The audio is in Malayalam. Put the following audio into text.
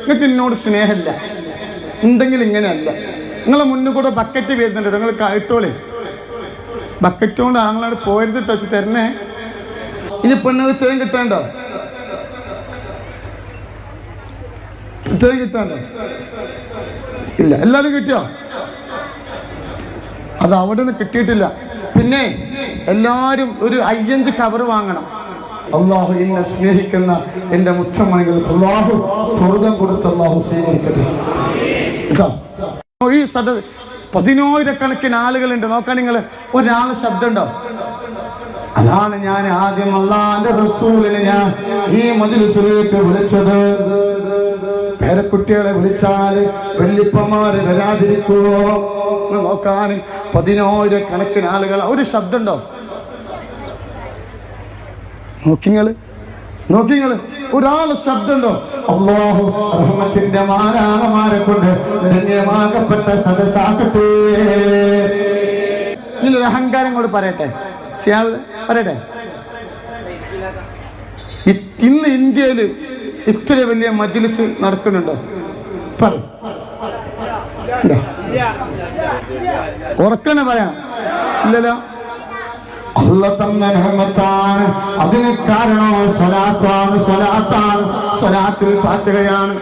നിങ്ങൾക്ക് എന്നോട് സ്നേഹമില്ല, ഉണ്ടെങ്കിൽ ഇങ്ങനെയല്ല. നിങ്ങളെ മുന്നിൽ കൂടെ ബക്കറ്റ് വരുന്നുണ്ട്, നിങ്ങൾ ഇട്ടോളെ. ബക്കറ്റ് കൊണ്ട് ആങ്ങളോട് പോരുത് ടച്ച് തരണേ. ഇനി പെണ്ണുങ്ങൾ തേൻ കിട്ടാണ്ടോ? തേൻ കിട്ടാണ്ടോ? ഇല്ല. എല്ലാവരും കിട്ടിയോ? അത് അവിടെ നിന്ന് കിട്ടിയിട്ടില്ല. പിന്നെ എല്ലാരും ഒരു 5 കവർ വാങ്ങണം. അള്ളാഹു എന്നെ സ്നേഹിക്കുന്ന എന്റെ മുച്ചമണികൾക്ക് അള്ളാഹു സ്വർഗം കൊടുത്ത് അള്ളാഹു സ്വീകരിക്കട്ടെ. ഈ 10,000 ആളുകളുണ്ട്. നോക്കാൻ നിങ്ങൾ ഒരാള് ശബ്ദം ഉണ്ടോ? അതാണ് ഞാൻ ആദ്യം അള്ളാന്റെ റസൂലിനെ ഞാൻ ഈ മജ്‌ലിസിലേക്ക് വിളിച്ചത്. പേരക്കുട്ടികളെ വിളിച്ചാല് വല്യപ്പന്മാര് വരാതിരിക്കുവോ നോക്കാൻ 10,000 ആളുകൾ. ഒരു ശബ്ദം ഉണ്ടോ? നോക്കിങ്ങള് ഒരാള് ശബ്ദം ഉണ്ടോ? അല്ലാഹു റഹ്മത്തിന്റെ മാലാഖമാരെ കൊണ്ട് ധന്യമാകപ്പെട്ട സദസ്സാക്കട്ടെ. ഇങ്ങനൊരു അഹങ്കാരം കൊണ്ട് പറയട്ടെ, പറയട്ടെ. ഇന്ന് ഇന്ത്യയില് ഇത്ര വലിയ മജ്‌ലിസ് നടക്കുന്നുണ്ടോ? ഉറക്കനെ പറയാം. ഇല്ലല്ലോ. അല്ലാഹു തന്ന റഹ്മത്താണ്. അതിന് കാരണം സ്വലാത്താണ്. സ്വലാത്തുൽ ഫാത്തിഹയാണ്.